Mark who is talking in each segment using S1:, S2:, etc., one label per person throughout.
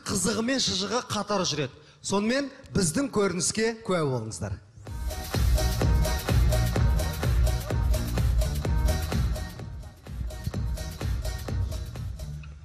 S1: қызығы мен шыжығы қатар жүреді. Сонымен біздің көрініске куә болыңыздар.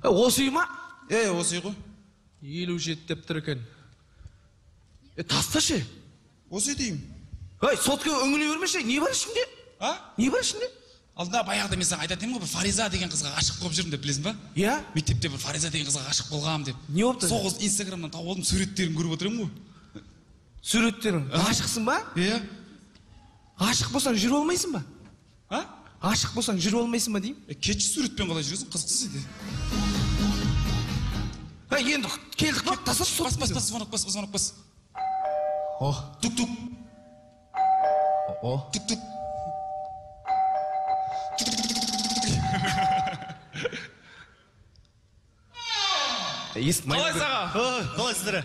S2: Осы үй ма?
S3: Осы үй ғой.
S2: 57 деп тұр екен. Тасташы.
S3: Осы үй деймін.
S2: Сотқа өңіле бермеші, не бар ішінде? Не бар ішінде?
S3: Алдында баяғыда мен саған айтатынмын ғой, бір Фариза деген қызға ғашық болып жүрмін деп білесің ба?
S2: Иә?
S3: Мектепте бір Фариза деген қызға ғашық болғам деп.
S2: Не болыпты?
S3: Сол қыз Инстаграмнан тауып алдым, суреттерін көріп отырмын ғой.
S2: Суреттерің? Ғашықсың ба?
S3: Иә.
S2: Ғашық болсаң жүріп алмайсың ба? Ғашық болсаң жүріп алмайсың ба деймін?
S3: Кетші суретпен қалай жүресің, қызықсыз еді.
S2: Енді келдік ба? Тасаш сот.
S3: Бас, звонок бас. Тук-тук. Тук-тук. Қалай саға?
S4: Қалайсыздар?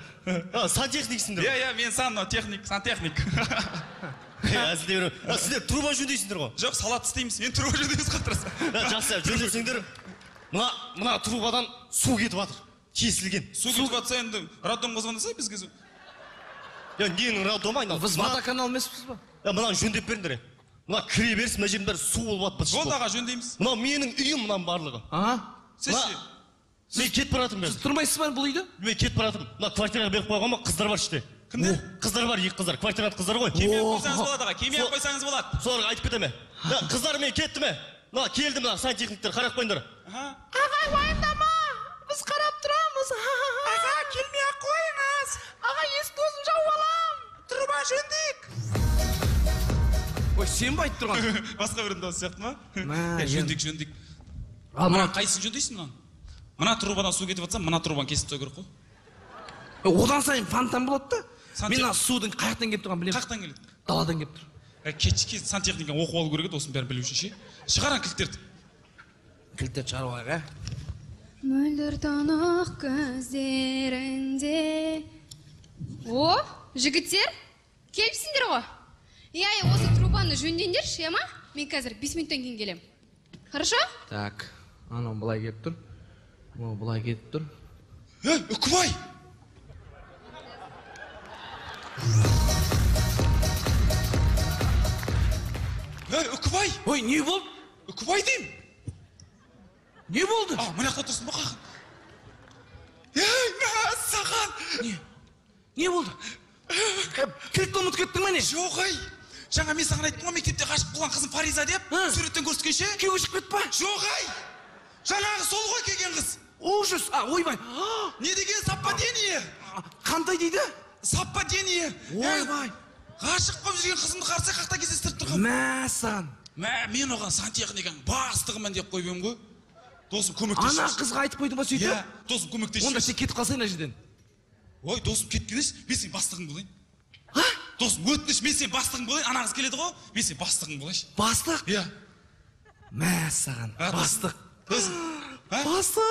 S4: Сантехниксіңдер?
S3: Иә, мен сантехник.
S4: Сіздер труба жөндейсіңдер ғой?
S3: Жоқ, салат істейміз, мен труба жөндейміз қатырасың.
S4: Жақсы, жөндесіңдер. Мына трубадан су кетіп жатыр. Тесілген.
S3: Су кетіп жатса енді роддом қозвондаса бізге су.
S4: Ненің роддомы айналды?
S2: Біз водоканал емеспіз ба?
S4: Мынаны жөндеп беріңдер. Мына кіре беріс, мына жердің бәрі су болып жатыр.
S3: Жолдаға жөндейміз.
S4: Мына менің үйім мынаның барлығы. Мен кетіп баратырмын.
S2: Сіз тұрмайсыз ба бұл үйді?
S4: Мен кетіп баратырмын. Мына квартираға беріп қойған ма, қыздар бар іште.
S3: Кімдер?
S4: Қыздар бар, екі қыздар. Квартирант қыздар ғой.
S3: Кемеғ қойсаңыз болады аға, кемеғ қойсаңыз болады.
S4: Соларға айтып кете ме? Қыздар мен кетті ме? Мына келді мына сантехниктер, қарап қойыңдар.
S2: Аға, уайымдама. Біз қарап тұрамыз.
S3: Аға, келмей-ақ қойыңыз.
S2: Аға, есік көзін жауып алам.
S3: Труба жөндейік.
S2: Ой, сен ба айтып тұрған?
S3: Басқа бірін дауыс сияқты ма? Жөндейік.
S2: Мына
S3: қайсысын жөндейсің мынаны? Мына трубадан су кетіп жатса, мына трубаны кесіп тастау керек қой.
S2: Одан сайын фонтан болады да. Мен судың қаяқтан келіп тұрған білемін.
S3: Қаяқтан келеді?
S2: Даладан келіп тұр.
S3: Кешке сантехниканы оқып алу керек еді, осының бәрін білу үшін ше. Шығарған кілттерді.
S2: Кілттерді шығарып алайық,
S5: Мөлдір тұнық көздерінде. О, жігіттер, келіпсіңдер ғой. Осы трубаны жөндеңдерші, ма? Мен қазір 5 минуттан кейін келем. Хорошо?
S2: Так, анау былай келіп тұр. Анау былай келіп тұр.
S3: Үкібай! Үкібай!
S2: Ой, не болды?
S3: Үкібай дейм!
S2: Не болды?
S3: Мына жақта тұрсын ба қақын? Саған!
S2: Не болды? Кілтті ұмыт кеттің ме не?
S3: Жоқ ай! Жаңа мен саған айттым ғой, мектепте ғашық болған қызым Фариза деп, суреттен көрсеткенше?
S2: Күйеуі шығып кетті ба?
S3: Жоқ ай! Жаңағы сол ғой келген қыз.
S2: Ужас! Ойбай!
S3: Не деген совпадение?
S2: Қандай дейді?
S3: Совпадение!
S2: Ойбай!
S3: Ғашық болып жүрген қызымды қарсы қақта кездестіріп тұрған.
S2: Мәсаған!
S3: Мен оған сантехниканың бастығымын деп қойып едім ғой. Досым көмектесші.
S2: Ана қызға айтып қойды ма сөйтіп?
S3: Иә, досым көмектесші.
S2: Онда сен кетіп қалсайын ана жерден.
S3: Ой, досым кеткенеш, мен сен бастығың болайын. Досым өтініш, мен сен бастығың болайын. Ана қыз келеді ғой, мен сен бастығың болайыншы.
S2: Бастық?
S3: Иә.
S2: Мәсаған, бастық.
S3: Бастық!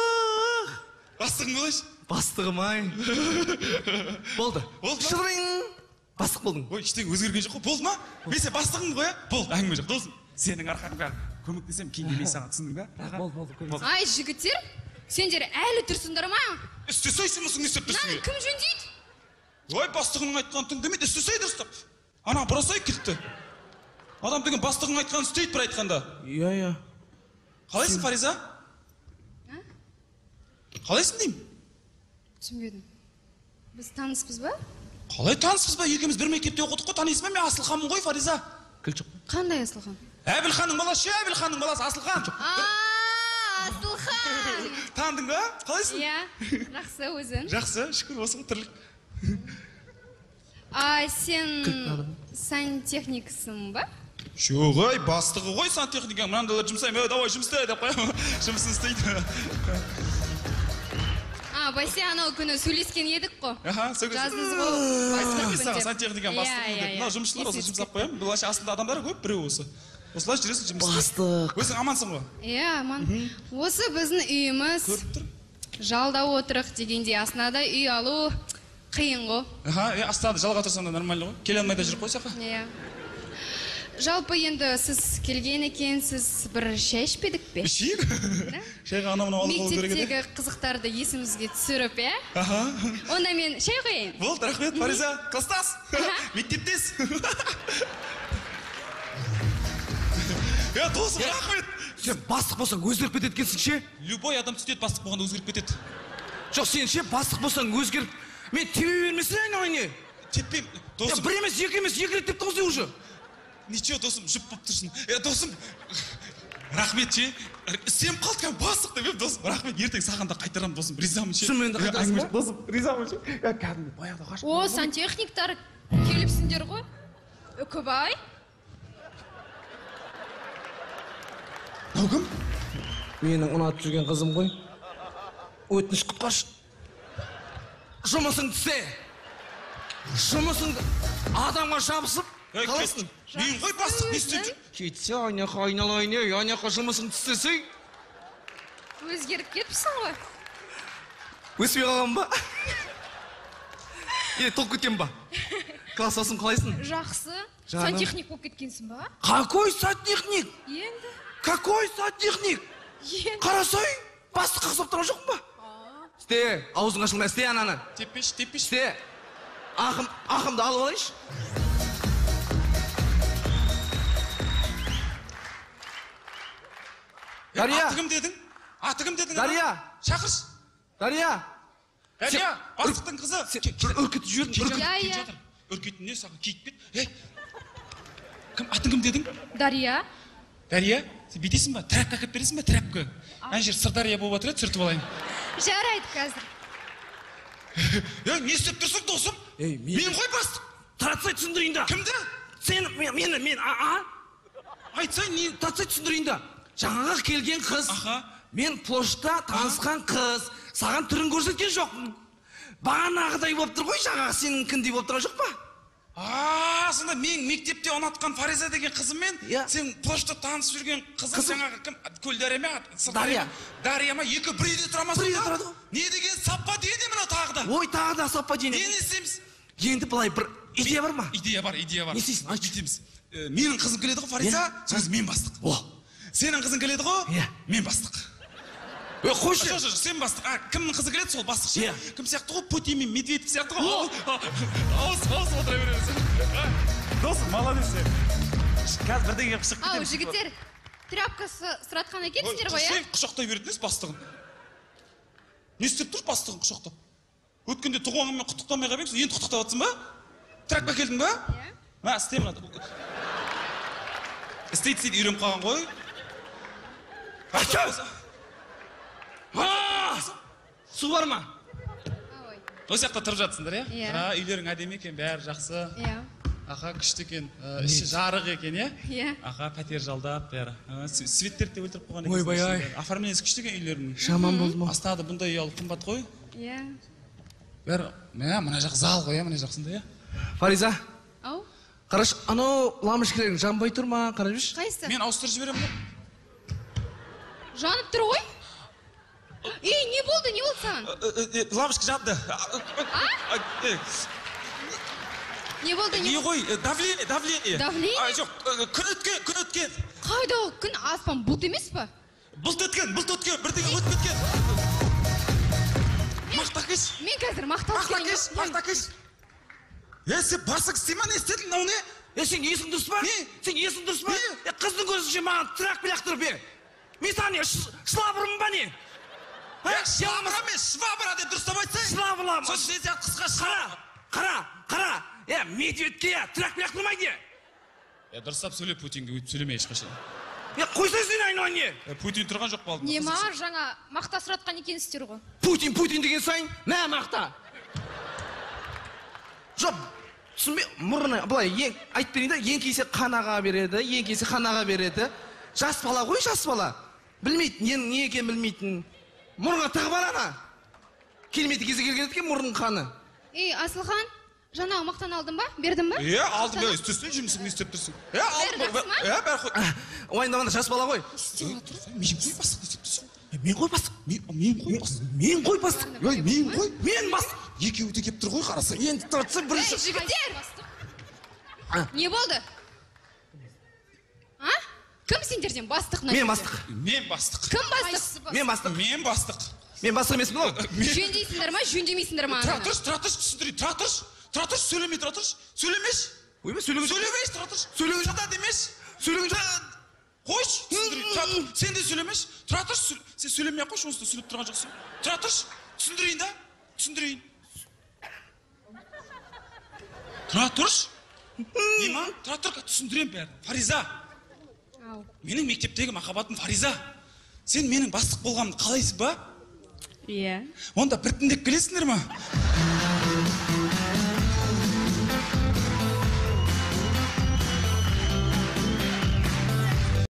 S3: Бастығың болайыншы.
S2: Бастығым ай. Болды. Шырың. Бастық болдың.
S3: Ой, іштен өзгерген жоқ қой. Болды ма? Мен сен бастығың ғой, болды, әңгіме жоқ. Досым, сенің арқаңға көмектесем, кейін келмей саған, түсіндің ба?
S2: Болды.
S5: Ай, жігіттер, сендер әлі тұрсыңдар ма?
S3: Істесейсің мұсың, не істеп тұрсың?
S5: Мынаны кім жөндейді?
S3: Ой, бастығының айтқан түн демейді, істесей дұрыстап. Ана, бұрасай кілтті. Адам деген бастығың айтқанын істейді бір айтқанда.
S2: Иә.
S3: Қалайсың, Фариза? Қалайсың деймін?
S5: Түсінбедім. Біз таныспыз ба?
S3: Қалай таныспыз ба? Екеуміз бір мектепте оқыдық қой, танисың ба? Мен Асылханмын ғой, Фариза.
S2: Кілт жоқ.
S5: Қандай Асылхан?
S3: Әбілханның баласы, Әбілханның баласы, Асылхан.
S5: Асылхан!
S3: Таныдың ба? Қалайсың?
S5: Иә, жақсы өзің.
S3: Жақсы, шүкір, осы тірлік.
S5: Сен сантехниксің ба?
S3: Жоқ, ай, бастығы ғой сантехника. Мынандайлар жұмсаймын, давай жұмыстай деп қоямын. Жұмысын істейді.
S5: Бәсе, анау күні сөйлескен едік қой.
S3: Жаздыңыз
S5: ғой.
S3: Сантехника бастығы. Мына жұмысшылар осы жұмсап қоямын. Бұлайша астында адамдар көп, біреу осы. Осылай жүресің жұмыс.
S2: Бастық.
S3: Өзің амансың ғой?
S5: Иә, аман. Осы біздің үйіміз.
S3: Көріп тұр.
S5: Жалда отырық дегенде астанада үй алу қиын ғой.
S3: Астанада жалға тұрсаң да нормально ғой. Келе алмай да жүр қой сақа.
S5: Иә. жалпы енді сіз келген екенсіз, бір шай ішпедік пе?
S3: Ішейік? Шайға анау мынау алып алу керек еді.
S5: Мектептегі қызықтарды есімізге түсіріп, иә?
S3: Аха.
S5: Онда мен шай қояйын.
S3: Болды, рахмет, Фариза. Класстас. Мектептес. Досым, рахмет.
S2: Сен бастық болсаң өзгеріп кетеді екенсің ше?
S3: Любой адам сөйтеді, бастық болғанда өзгеріп кетеді.
S2: Жоқ, сен ше бастық болсаң өзгеріп. Мен тебе бермесін айналайын.
S3: Теппейм, досым.
S2: Бір емес, екі рет деп тұрсың уже.
S3: Ничего, досым, жұп болып тұрсың. Досым, рахмет ше. Сен қалды кәм бастық деп ем, досым. Рахмет, ертең саған да қайтарам, досым. Ризамын ше.
S2: Шынымен де қайтарасың ба?
S3: Досым, ризамын ше. Кәдімгі баяғыда ғашық.
S5: О, сантехниктар келіпсіңдер ғой. Үкібай.
S3: Наугім?
S2: Менің ұнатып жүрген қызым ғой. Өтініш құтқаршы. Жұмысыңды істе. Жұмысыңды адамға жабысып қаласың.
S3: Мен ғой бастық не істеп жүр?
S2: Кетсе айнақа жұмысыңды істесей.
S5: Өзгеріп кетіпсің ғой.
S2: Өспей қалған ба? Толып кеткен ба? Классасың қалайсың?
S5: Жақсы.
S2: Жаным.
S5: Сантехник болып кеткенсің ба?
S2: Какой сантехник?
S5: Енді.
S2: Какой сантехник? Қарасай, бастыққа қысып тұрған жоқпын ба? Істе, аузың ашылмай, істе ананы.
S3: Теппеш.
S2: Істе. Ақымды алып алайыншы. Дария.
S3: Аты кім дедің?
S2: Дария.
S3: Шақырш.
S2: Дария,
S3: бастықтың қызы.
S2: үркітіп жібердің.
S5: Иә.
S3: Үркетін не саған киіп кет. Атын кім дедің?
S5: Дария.
S3: Дария, сен бүйтесің ба? Трәпке әкеп бересің ба? Трәпке. Ана жер Сырдария болып жатыр еді, сүртіп алайын.
S5: Жарайды қазір.
S3: Не істеп тұрсың, досым? Мен ғой бастық.
S2: Тратсай түсіндірейін да.
S3: Кімді?
S2: Сен, айтсай, не тратсай түсіндірейін да. Жаңағы келген қыз. Мен пошта танысқан қыз. Саған түрін көрсеткен жоқпын. Бағанағыдай болып тұр ғой, жаңағы сеніңкіндей болып тұрған жоқ па?
S3: Сонда мен мектепте ұнатқан Фариза деген қызыммен, сен пошта танысып жүрген қызың жаңағы кім? Көлдария ма?
S2: Дария.
S3: Дария ма? Екі бір үйде тұра ма?
S2: Бір үйде тұрады ғой.
S3: Не деген саппа дейді мына тағы да?
S2: Ой, тағы да саппа дейді.
S3: Не істейміз?
S2: Енді былай бір идея бар ма?
S3: Идея бар.
S2: Не істейсің?
S3: Бүйтеміз. Менің қызым келеді ғой, Фариза, мен бастық. Сенің қызың келеді ғой, мен бастық.
S2: Қойшы.
S3: Жоқ, сен бастық. Кімнің қызы келеді, сол бастық ше. Кім сияқты ғой, Путин мен Медведев сияқты ғой. Ауыз отыра бересің. Досым, молодец сен. Қазір бірдеңе қылып шығып кетеміз.
S5: Жігіттер, тряпка сұратқан екенсіңдер ғой,
S3: Сен құшақтай бердіңіз бастығын. Не істеп тұр бастығын құшақтап? Өткенде туғаныңмен құттықтамай қалып едіңіз, енді құттықтап жатсың ба? Трәпке келдің ба? Иә. Істе мына. Істейді үйреніп қалған ғой.
S2: Су бар ма?
S3: Осы жақта тұрып жатсыңдар, иә?
S5: Иә.
S3: Үйлерің әдемі екен, бәрі жақсы.
S5: Иә.
S3: Күшті екен, іші жарық екен, иә?
S5: Иә.
S3: Пәтер жалдап, бәрі. Светтерді өлтіріп қойған екен.
S2: Ойбай-ай.
S3: Оформлениесі күшті екен үйлерінің.
S2: Жаман болды ма?
S3: Астады бұндай үй алып қымбат қой.
S5: Иә.
S3: Бәрі, мына жақ зал ғой, мына жақсында, иә?
S2: Фариза.
S5: Ау?
S2: Қараш, анау ламышкелерің жанбай тұр ма? Қарап жүрші.
S5: Қайсы?
S3: Мен ауыстырып жіберемін ба?
S5: Жанып тұр ғой? Не болды саған?
S3: Лампочка жанды.
S5: Не болды?
S3: Не ғой? Давление.
S5: Давление?
S3: Жоқ, күн өткен.
S5: Қайда ол күн аспан бұлт емес па?
S3: Бұлт өткен, бірдеңе өтіп кеткен. Мақта кеш.
S5: Мен қазір мақтап
S3: кеш. Сен барсың істейма, не істедің, мынау не?
S2: Сен есің дұрыс па?
S3: Не?
S2: Сен есің дұрыс па? Қыздың көзінше маған трак лақтырып бер. Мен саған не, шылабырмын ба не?
S3: Шылабыра мен, швабыра деп дұрыстап айтсай.
S2: Шылабыра.
S3: Сол сен сияқты қысқа
S2: Қара. Медведке трак лақтырмайды.
S3: Дұрыстап сөйле, Путинге өйтіп сөйлеме ешқашан.
S2: Қойсай сен айналайын не?
S3: Путин тұрған жоқ па алдында?
S5: Не маған жаңа мақта сұратқан екенсіздер ғой.
S2: Путин деген сайын, мә мақта. Жоқ, түсінбе, мұрны, былай, айтып берейін да, еңкейсе қанаға береді. Жас бала ғой, жас бала. Білмейтін, не екен білмейтін. Мұрынға тағы бар ана. Келмейді кезі келген еткен мұрның қаны.
S5: Асылхан, жаңағы мақтан алдың ба? Бердің ба?
S3: Алдым, істесін жұмысың, не істеп тұрсың?
S5: Бәрі
S3: бәрі қой.
S2: Ойындағанда жас бала ғой.
S3: Мен ғой бастық, не істеп тұрсың?
S2: Мен ғой бастық. Мен бастық.
S3: Екеуі де кеп тұр ғой, қарасай.
S2: Енді тұртсын бірінші.
S5: Жігіттер! Не болды? Кім сендерден бастық?
S2: Мен бастық.
S3: Мен бастық.
S5: Кім бастық?
S2: Мен бастық.
S3: Мен бастық.
S2: Мен бастық емеспін ғой.
S5: Жөндейсіңдер ма, жөндемейсіңдер ма?
S3: Тұра тұршы, түсіндірейін. Тұра тұршы, сөйлемей тұра тұршы. Сөйлемеші.
S2: Ойбай, сөйлеген
S3: Сөйлемеші, тұра тұршы.
S2: Сөйлеген
S3: Шата демеші.
S2: сөйлеген
S3: Қойшы, түсіндірейін. Тұра тұр. Сен де сөйлемеші. Тұра тұршы. Сен сөйлемей ақ қойшы, онсында сөйлеп тұрған жоқсың. Тұра тұршы. Түсіндірейін да. Түсіндірейін. Тұра тұршы. Нема? Тұра тұр, түсіндірейін бәрін. Фариза. Менің мектептегі махаббатым Фариза. Сен менің бастық болғанымды қалайсың ба?
S5: Иә.
S3: Онда біртіндеп келесіңдер ма?